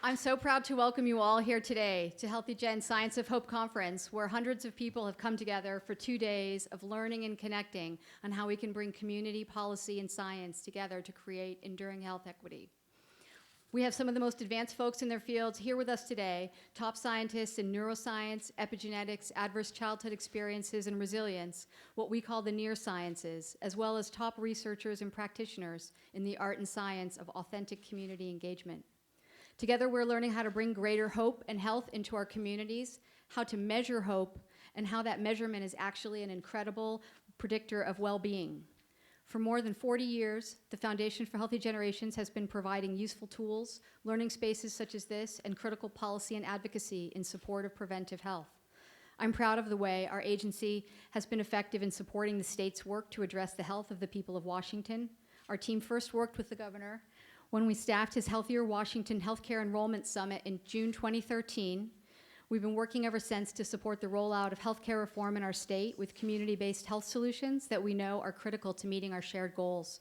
I'm so proud to welcome you all here today to Healthy Gen Science of Hope Conference, where hundreds of people have come together for 2 days of learning and connecting on how we can bring community, policy, and science together to create enduring health equity. We have some of the most advanced folks in their fields here with us today, top scientists in neuroscience, epigenetics, adverse childhood experiences, and resilience, what we call the near sciences, as well as top researchers and practitioners in the art and science of authentic community engagement. Together, we're learning how to bring greater hope and health into our communities, how to measure hope, and how that measurement is actually an incredible predictor of well-being. For more than 40 years, the Foundation for Healthy Generations has been providing useful tools, learning spaces such as this, and critical policy and advocacy in support of preventive health. I'm proud of the way our agency has been effective in supporting the state's work to address the health of the people of Washington. Our team first worked with the governor when we staffed his Healthier Washington Healthcare Enrollment Summit in June 2013. We've been working ever since to support the rollout of healthcare reform in our state with community-based health solutions that we know are critical to meeting our shared goals.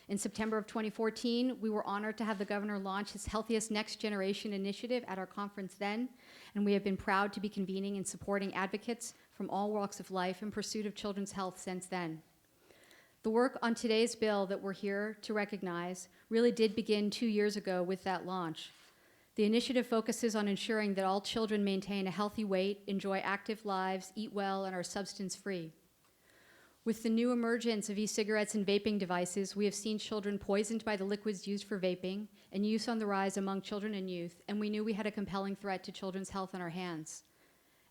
In September of 2014, we were honored to have the governor launch his Healthiest Next Generation initiative at our conference then, and we have been proud to be convening and supporting advocates from all walks of life in pursuit of children's health since then. The work on today's bill that we're here to recognize really did begin 2 years ago with that launch. The initiative focuses on ensuring that all children maintain a healthy weight, enjoy active lives, eat well, and are substance-free. With the new emergence of e-cigarettes and vaping devices, we have seen children poisoned by the liquids used for vaping and use on the rise among children and youth, and we knew we had a compelling threat to children's health on our hands.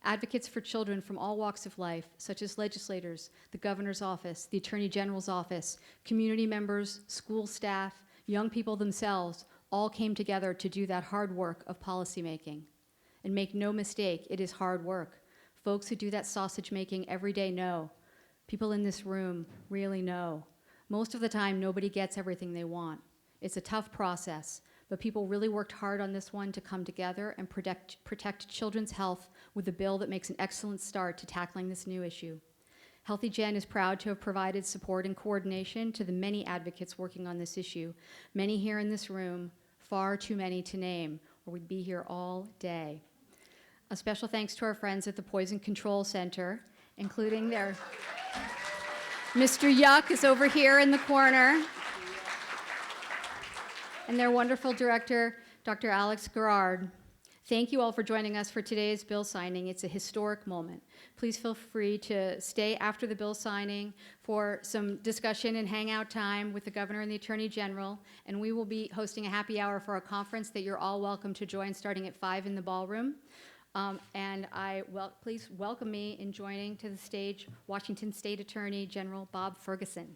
Advocates for children from all walks of life, such as legislators, the governor's office, the attorney general's office, community members, school staff, young people themselves, all came together to do that hard work of policymaking. And make no mistake, it is hard work. Folks who do that sausage making every day know. People in this room really know. Most of the time, nobody gets everything they want. It's a tough process, but people really worked hard on this one to come together and protect children's health with a bill that makes an excellent start to tackling this new issue. Healthy Gen is proud to have provided support and coordination to the many advocates working on this issue, many here in this room, far too many to name, or we'd be here all day. A special thanks to our friends at the Poison Control Center, including their Mr. Yuck is over here in the corner, and their wonderful director, Dr. Alex Gerard. Thank you all for joining us for today's bill signing. It's a historic moment. Please feel free to stay after the bill signing for some discussion and hangout time with the governor and the attorney general, and we will be hosting a happy hour for a conference that you're all welcome to join starting at 5 in the ballroom. Please welcome me in joining to the stage Washington State Attorney General Bob Ferguson.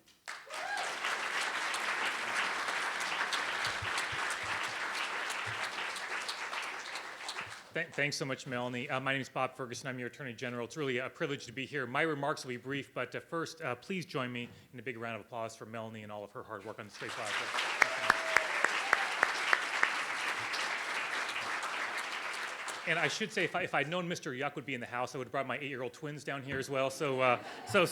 Thanks so much, Melanie. My name is Bob Ferguson. I'm your Attorney General. It's really a privilege to be here. My remarks will be brief, but first, please join me in a big round of applause for Melanie and all of her hard work on the state project. And I should say, if I'd known Mr. Yuck would be in the house, I would have brought my 8-year-old twins down here as well. So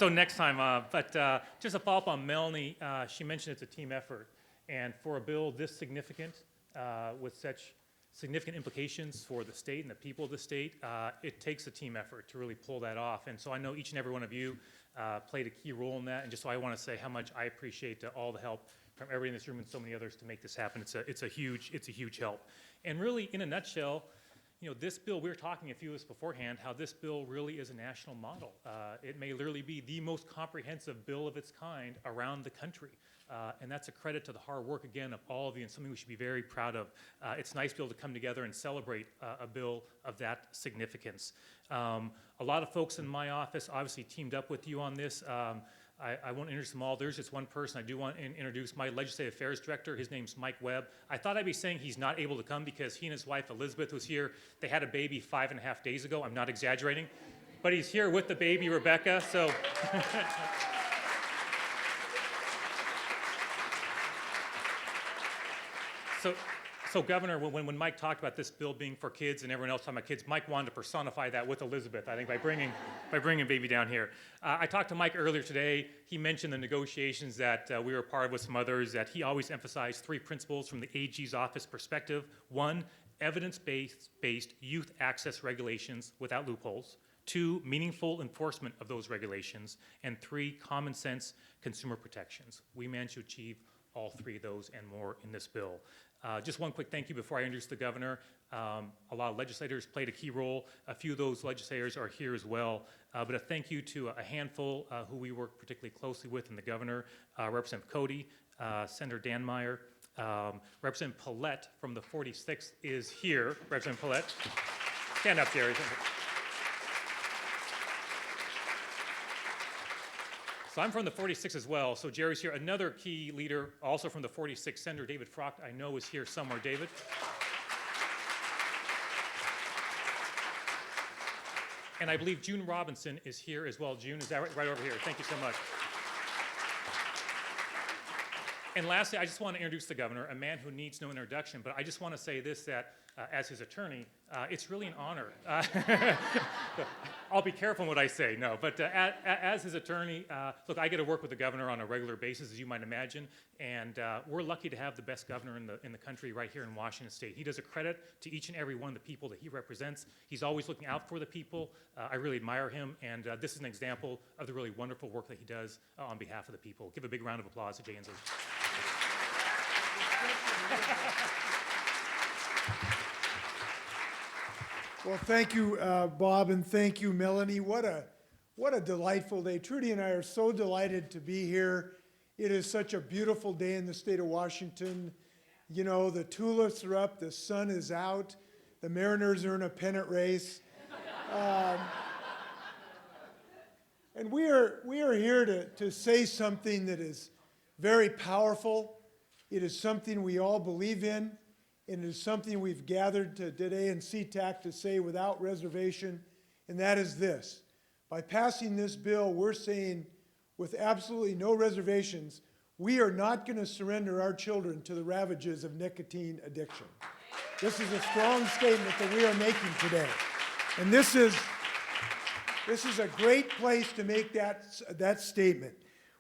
next time. But just a follow-up on Melanie, she mentioned it's a team effort. And for a bill this significant, with such significant implications for the state and the people of the state, it takes a team effort to really pull that off. And so I know each and every one of you played a key role in that. And just so I want to say how much I appreciate all the help from everybody in this room and so many others to make this happen. It's a huge help. And really, in a nutshell, you know, this bill, we were talking a few of us beforehand, how this bill really is a national model. It may literally be the most comprehensive bill of its kind around the country. And that's a credit to the hard work, again, of all of you, and something we should be very proud of. It's nice to be able to come together and celebrate a bill of that significance. A lot of folks in my office obviously teamed up with you on this. I won't introduce them all. There's just one person I do want to introduce, my Legislative Affairs Director. His name's Mike Webb. I thought I'd be saying he's not able to come because he and his wife Elizabeth was here. They had a baby 5.5 days ago. I'm not exaggerating. But he's here with the baby, Rebecca. So So Governor, when Mike talked about this bill being for kids and everyone else talking about kids, Mike wanted to personify that with Elizabeth, I think, by bringing baby down here. I talked to Mike earlier today. He mentioned the negotiations that we were a part of with some others, that he always emphasized 3 principles from the AG's office perspective. 1, evidence-based youth access regulations without loopholes. 2, meaningful enforcement of those regulations. And 3, common sense consumer protections. We managed to achieve all 3 of those and more in this bill. Just one quick thank you before I introduce the governor. A lot of legislators played a key role. A few of those legislators are here as well. But a thank you to a handful who we work particularly closely with in the governor, Representative Cody, Senator Danmeyer, Representative Paulette from the 46th is here. Representative Paulette, stand up, Jerry. So I'm from the 46 as well, so Jerry's here. Another key leader, also from the 46, Senator David Frock, I know is here somewhere. David? And I believe June Robinson is here as well. June, is that right over here? Thank you so much. And lastly, I just want to introduce the governor, a man who needs no introduction, but I just want to say this, that as his attorney, it's really an honor. I'll be careful in what I say, no, but as his attorney, look, I get to work with the governor on a regular basis, as you might imagine, and we're lucky to have the best governor in the country right here in Washington State. He does a credit to each and every one of the people that he represents. He's always looking out for the people. I really admire him, and this is an example of the really wonderful work that he does on behalf of the people. Give a big round of applause to Jay Inslee. Well, thank you, Bob, and thank you, Melanie. What a delightful day. Trudy and I are so delighted to be here. It is such a beautiful day in the state of Washington. You know, the tulips are up, the sun is out, the Mariners are in a pennant race. And we are here to say something that is very powerful. It is something we all believe in. And it is something we've gathered today in CTAC to say without reservation, and that is this. By passing this bill, we're saying with absolutely no reservations, we are not going to surrender our children to the ravages of nicotine addiction. This is a strong statement that we are making today. And this is a great place to make that statement.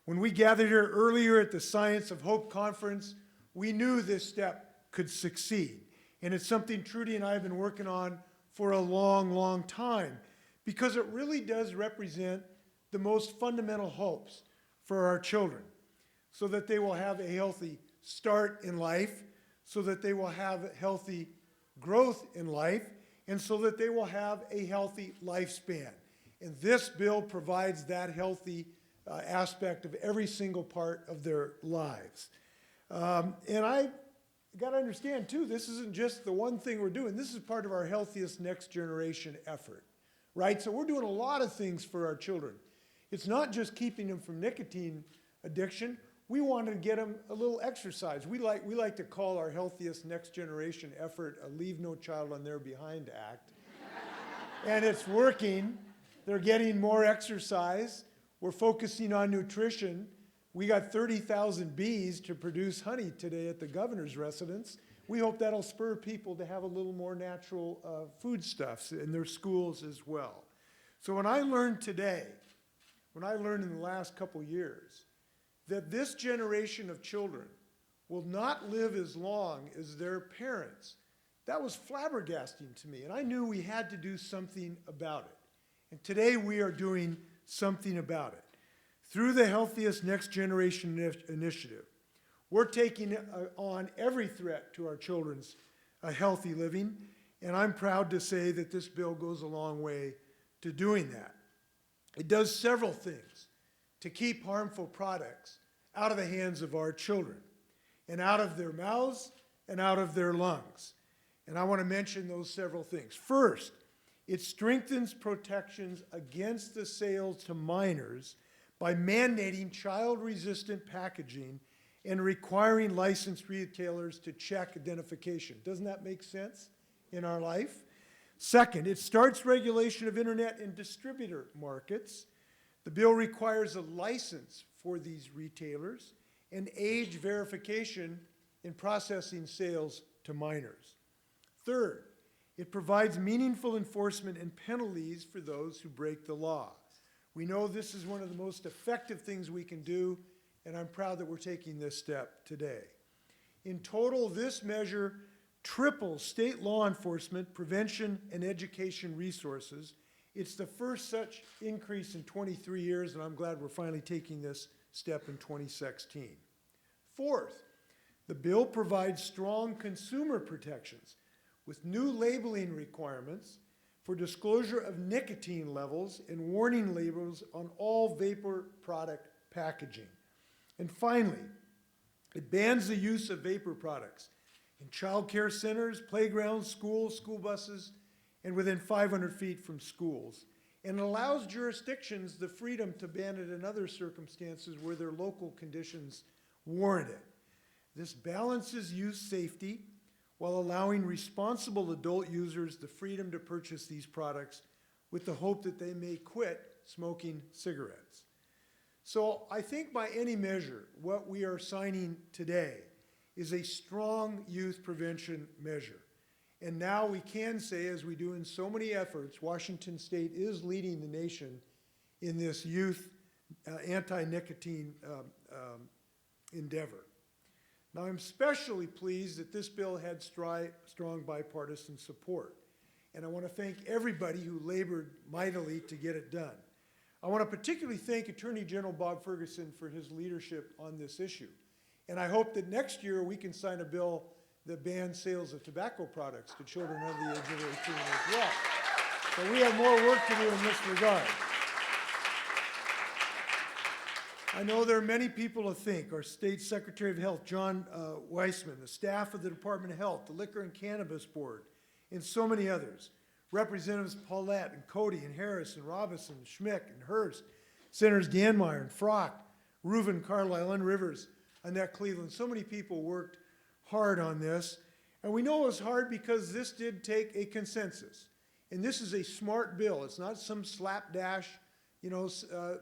When we gathered here earlier at the Science of Hope Conference, we knew this step could succeed. And it's something Trudy and I have been working on for a long, long time, because it really does represent the most fundamental hopes for our children, so that they will have a healthy start in life, so that they will have healthy growth in life, and so that they will have a healthy lifespan. And this bill provides that healthy aspect of every single part of their lives. And I got to understand, too, this isn't just the one thing we're doing. This is part of our Healthiest Next Generation effort, right? So we're doing a lot of things for our children. It's not just keeping them from nicotine addiction. We want to get them a little exercise. We like to call our Healthiest Next Generation effort a Leave No Child on Their Behind Act. And it's working. They're getting more exercise. We're focusing on nutrition. We got 30,000 bees to produce honey today at the governor's residence. We hope that'll spur people to have a little more natural foodstuffs in their schools as well. So when I learned today, when I learned in the last couple years, that this generation of children will not live as long as their parents, that was flabbergasting to me. And I knew we had to do something about it. And today we are doing something about it. Through the Healthiest Next Generation Initiative, we're taking on every threat to our children's healthy living, and I'm proud to say that this bill goes a long way to doing that. It does several things to keep harmful products out of the hands of our children, and out of their mouths and out of their lungs. And I want to mention those several things. First, it strengthens protections against the sales to minors by mandating child-resistant packaging and requiring licensed retailers to check identification. Doesn't that make sense in our life? Second, it starts regulation of internet and distributor markets. The bill requires a license for these retailers and age verification in processing sales to minors. Third, it provides meaningful enforcement and penalties for those who break the law. We know this is one of the most effective things we can do, and I'm proud that we're taking this step today. In total, this measure triples state law enforcement, prevention, and education resources. It's the first such increase in 23 years, and I'm glad we're finally taking this step in 2016. Fourth, the bill provides strong consumer protections with new labeling requirements for disclosure of nicotine levels and warning labels on all vapor product packaging. And finally, it bans the use of vapor products in child care centers, playgrounds, schools, school buses, and within 500 feet from schools. And it allows jurisdictions the freedom to ban it in other circumstances where their local conditions warrant it. This balances youth safety while allowing responsible adult users the freedom to purchase these products with the hope that they may quit smoking cigarettes. So I think by any measure, what we are signing today is a strong youth prevention measure. And now we can say, as we do in so many efforts, Washington State is leading the nation in this youth anti-nicotine endeavor. Now, I'm especially pleased that this bill had strong bipartisan support. And I want to thank everybody who labored mightily to get it done. I want to particularly thank Attorney General Bob Ferguson for his leadership on this issue. And I hope that next year we can sign a bill that bans sales of tobacco products to children under the age of 18 as well. So we have more work to do in this regard. I know there are many people to thank: our State Secretary of Health, John Weissman, the staff of the Department of Health, the Liquor and Cannabis Board, and so many others. Representatives Paulette and Cody and Harris and Robinson and Schmick and Hurst, Senators Ganmeyer and Frock, Reuven Carlisle and Rivers, Annette Cleveland. So many people worked hard on this. And we know it was hard because this did take a consensus. And this is a smart bill. It's not some slapdash,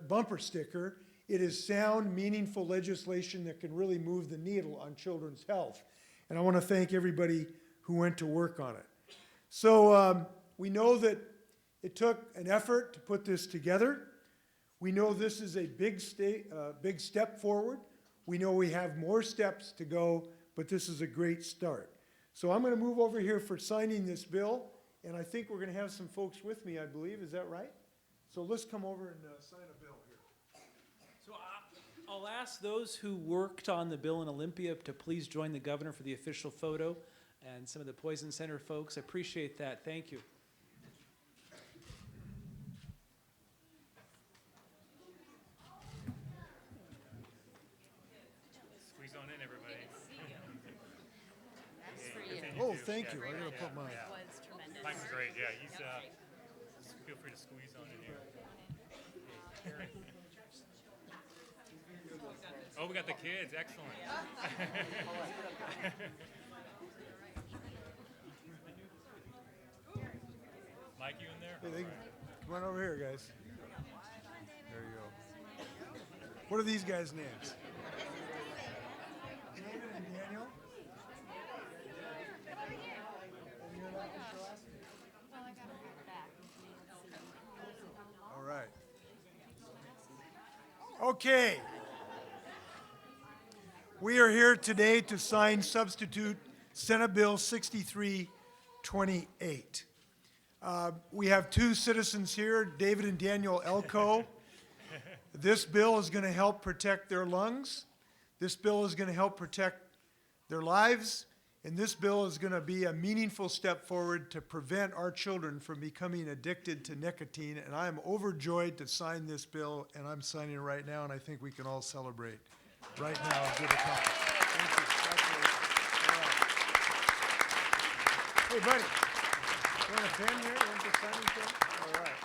bumper sticker. It is sound, meaningful legislation that can really move the needle on children's health. And I want to thank everybody who went to work on it. So we know that it took an effort to put this together. We know this is a big step forward. We know we have more steps to go, but this is a great start. So I'm going to move over here for signing this bill, and I think we're going to have some folks with me, I believe. Is that right? So let's come over and sign a bill here. So I'll ask those who worked on the bill in Olympia to please join the governor for the official photo, and some of the Poison Center folks. I appreciate that. Thank you. Squeeze on in, everybody. Oh, thank you. I'm going to put mine. Was tremendous. Mike's great, yeah. He's, feel free to squeeze on in here. Oh, we got the kids. Excellent. Mike, you in there? Hey, come on over here, guys. There you go. What are these guys' names? David and Daniel? All right. Okay. We are here today to sign substitute Senate Bill 6328. We have two citizens here, David and Daniel Elko. This bill is going to help protect their lungs. This bill is going to help protect their lives. And this bill is going to be a meaningful step forward to prevent our children from becoming addicted to nicotine. And I am overjoyed to sign this bill, and I'm signing it right now, and I think we can all celebrate right now. Good accomplishment. Thank you. All right. Hey, buddy, you want a pen here? You want the signing pen? All right.